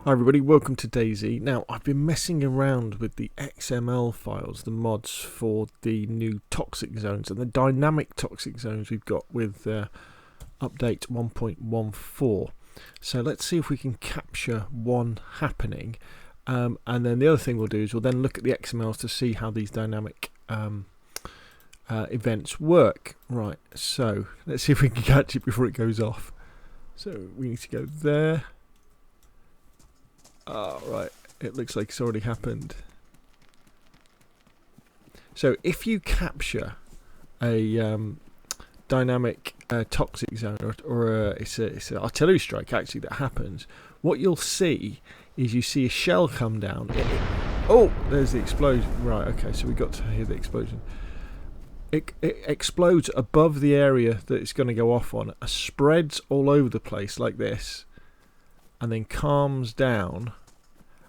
Hi everybody, welcome to DayZ. Now, I've been messing around with the XML files, the mods for the new toxic zones and the dynamic toxic zones we've got with update 1.14. So let's see if we can capture one happening. And then the other thing we'll do is we'll then look at the XMLs to see how these dynamic events work. Right, so let's see if we can catch it before it goes off. So we need to go there. Oh, right, it looks like it's already happened. So if you capture a dynamic toxic zone, or it's an artillery strike actually that happens, what you'll see is you see a shell come down. Oh, there's the explosion. Right, okay, so we got to hear the explosion. It explodes above the area that it's going to go off on. It spreads all over the place like this, and then calms down,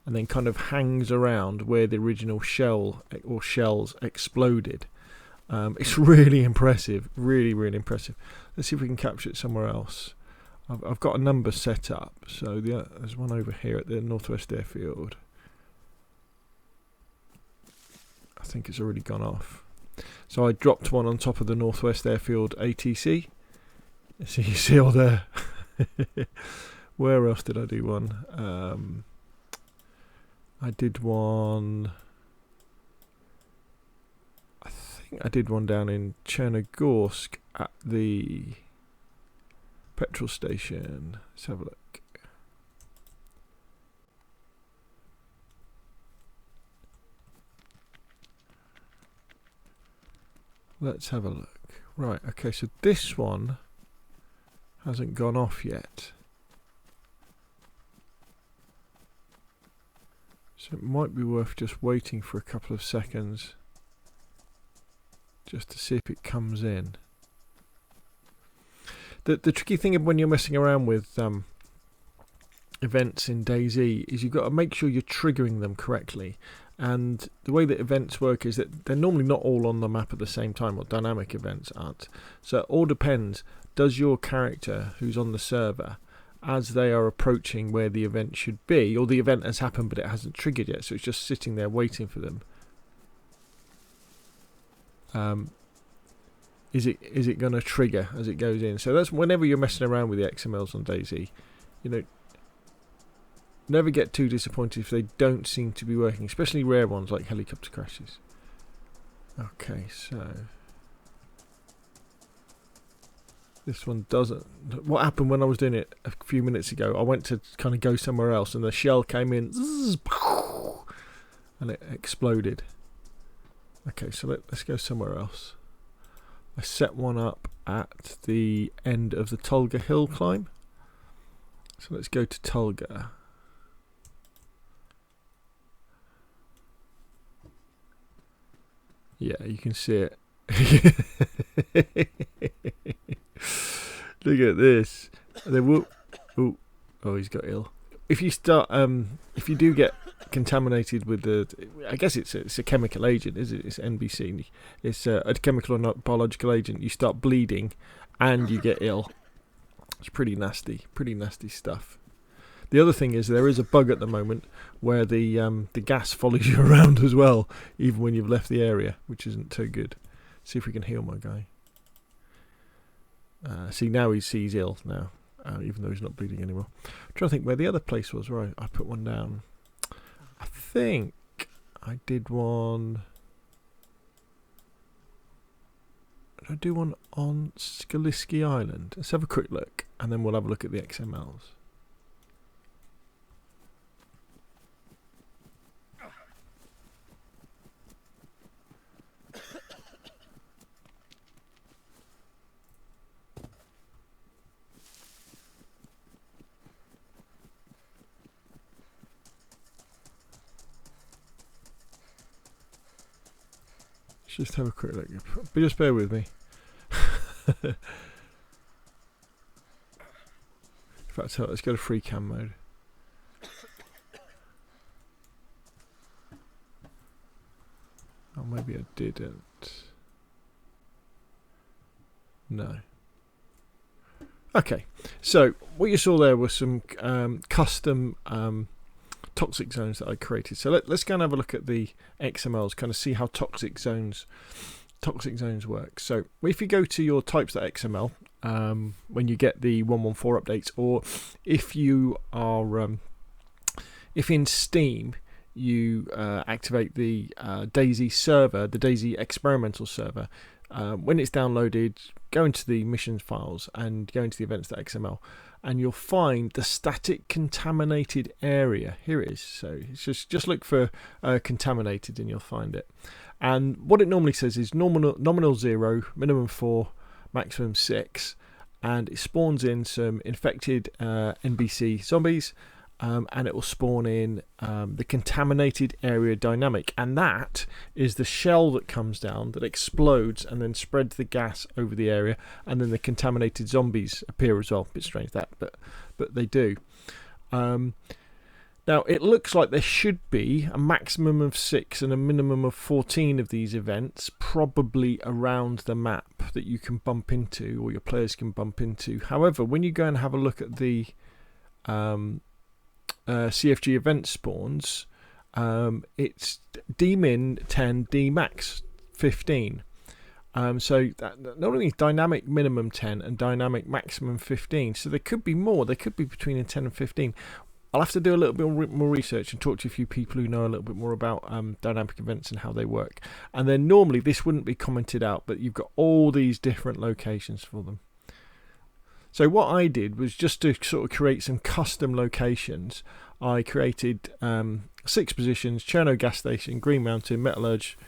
and then kind of hangs around where the original shell or shells exploded. It's really impressive, really impressive. Let's see if we can capture it somewhere else. I've got a number set up, so there's one over here at the Northwest Airfield. I think it's already gone off. So I dropped one on top of the Northwest Airfield ATC. So you see all there. Where else did I do one? I did one. I think I did one down in Chernogorsk at the petrol station. Let's have a look. Let's have a look. Right, okay, so this one hasn't gone off yet. So it might be worth just waiting for a couple of seconds just to see if it comes in. The tricky thing of when you're messing around with events in DayZ is you've got to make sure you're triggering them correctly. And the way that events work is that they're normally not all on the map at the same time, or dynamic events aren't. So it all depends. Does your character who's on the server, as they are approaching where the event should be, or the event has happened but it hasn't triggered yet, so it's just sitting there waiting for them, is it going to trigger as it goes in? So that's whenever you're messing around with the XMLs on DayZ, you know, never get too disappointed if they don't seem to be working, especially rare ones like helicopter crashes. Okay, so this one doesn't. What happened when I was doing it a few minutes ago, I went to kind of go somewhere else and the shell came in and it exploded. Okay, so let's go somewhere else. I set one up at the end of the Tulga hill climb. So let's go to Tulga. Yeah, you can see it. Look at this. Oh, he's got ill. If you start, if you do get contaminated with I guess it's a chemical agent, is it? It's NBC. It's a chemical or not biological agent. You start bleeding, and you get ill. It's pretty nasty stuff. The other thing is there is a bug at the moment where the gas follows you around as well, even when you've left the area, which isn't too good. See if we can heal my guy. See, now he's ill now, even though he's not bleeding anymore. I'm trying to think where the other place was where I put one down. I think I did one. Did I do one on Skaliski Island? Let's have a quick look, and then we'll have a look at the XMLs. Just have a quick look. But just bear with me. In fact, let's go to free cam mode. Oh, maybe I didn't. No. Okay, so what you saw there was some custom toxic zones that I created. So let's go and have a look at the XMLs, kind of see how toxic zones work. So if you go to your types.xml, when you get the 1.14 updates, or if you are if in Steam you activate the DayZ server, the DayZ experimental server, when it's downloaded, go into the missions files and go into the events.xml, and you'll find the static contaminated area. Here it is. So it's just look for contaminated and you'll find it. And what it normally says is nominal 0, minimum 4, maximum 6, and it spawns in some infected NBC zombies, and it will spawn in the contaminated area dynamic, and that is the shell that comes down that explodes and then spreads the gas over the area, and then the contaminated zombies appear as well. A bit strange that, but they do. Now it looks like there should be a maximum of 6 and a minimum of 14 of these events probably around the map that you can bump into, or your players can bump into. However, when you go and have a look at the CFG event spawns, it's dmin 10, dmax 15. So that not only dynamic minimum 10 and dynamic maximum 15, so there could be more. There could be between 10 and 15. I'll have to do a little bit more research and talk to a few people who know a little bit more about dynamic events and how they work. And then normally this wouldn't be commented out, but you've got all these different locations for them. So what I did was just to sort of create some custom locations. I created 6 positions: Cherno gas station, Green Mountain, Metallurge,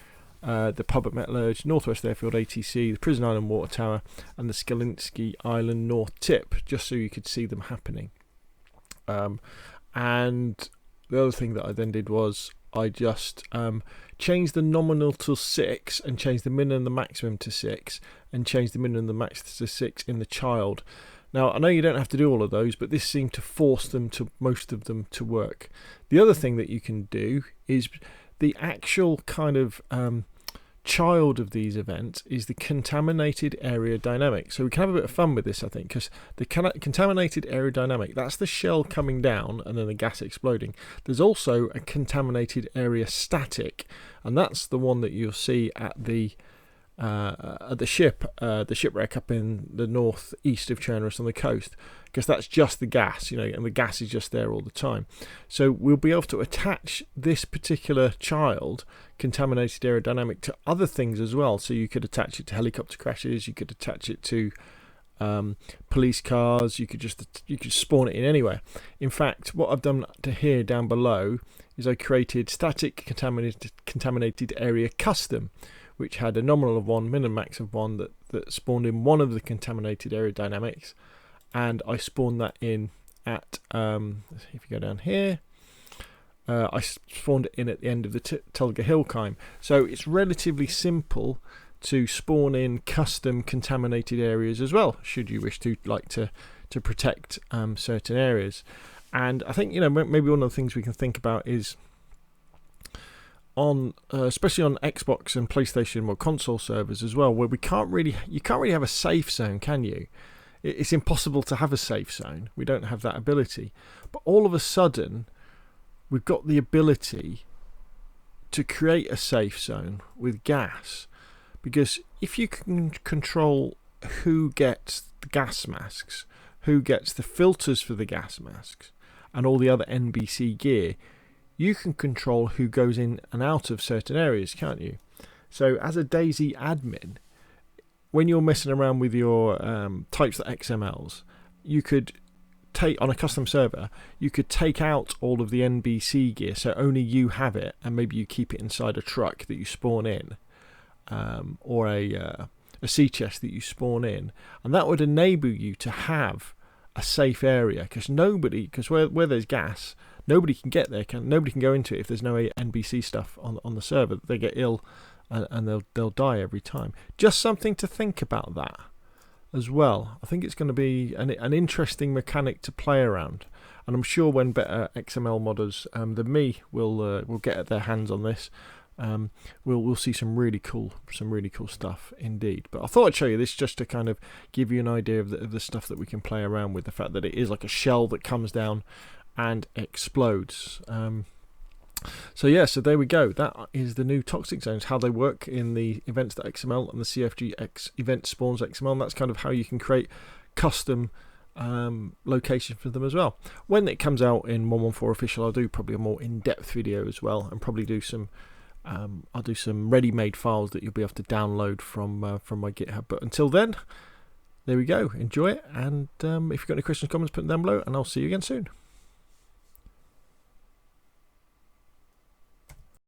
the pub at Metallurge, Northwest Airfield ATC, the Prison Island Water Tower, and the Skalinsky Island North Tip, just so you could see them happening. And the other thing that I then did was I just changed the nominal to 6 and changed the minimum and the maximum to 6 and changed the minimum and the max to 6 in the child. Now, I know you don't have to do all of those, but this seemed to force them to, most of them, to work. The other thing that you can do is the actual kind of child of these events is the contaminated area dynamic. So we can have a bit of fun with this, I think, because the contaminated area dynamic, that's the shell coming down and then the gas exploding. There's also a contaminated area static, and that's the one that you'll see at the shipwreck up in the northeast of Chernos on the coast, because that's just the gas, and the gas is just there all the time. So we'll be able to attach this particular child, contaminated area dynamic, to other things as well. So you could attach it to helicopter crashes, you could attach it to police cars, you could spawn it in anywhere. In fact, what I've done to here down below is I created static contaminated area custom, which had a nominal of 1, min and max of 1, that spawned in one of the contaminated area dynamics, and I spawned that in at, if you go down here, I spawned it in at the end of the Tulga Hill climb. So it's relatively simple to spawn in custom contaminated areas as well, should you wish to protect certain areas. And I think maybe one of the things we can think about is on especially on Xbox and PlayStation or console servers as well, where you can't really have a safe zone, can you? It's impossible to have a safe zone. We don't have that ability. But all of a sudden, we've got the ability to create a safe zone with gas, because if you can control who gets the gas masks, who gets the filters for the gas masks, and all the other NBC gear, you can control who goes in and out of certain areas, can't you? So as a DayZ admin, when you're messing around with your types.xmls, you could take, on a custom server, you could take out all of the NBC gear, so only you have it, and maybe you keep it inside a truck that you spawn in, or a sea chest that you spawn in, and that would enable you to have a safe area, because where there's gas, nobody can get there, nobody can go into it if there's no NBC stuff on the server. They get ill and they'll die every time. Just something to think about that as well. I think it's going to be an interesting mechanic to play around, and I'm sure when better XML modders than me will get their hands on this, we'll see some really cool stuff indeed. But I thought I'd show you this just to kind of give you an idea of the stuff that we can play around with. The fact that it is like a shell that comes down and explodes. So yeah, so there we go. That is the new toxic zones, how they work in the events.xml and the CFG event spawns XML, and that's kind of how you can create custom location for them as well. When it comes out in 1.1.4 official, I'll do probably a more in-depth video as well, and probably do some I'll do some ready-made files that you'll be able to download from my GitHub. But until then, there we go. Enjoy it, and if you've got any questions, comments, put them down below, and I'll see you again soon.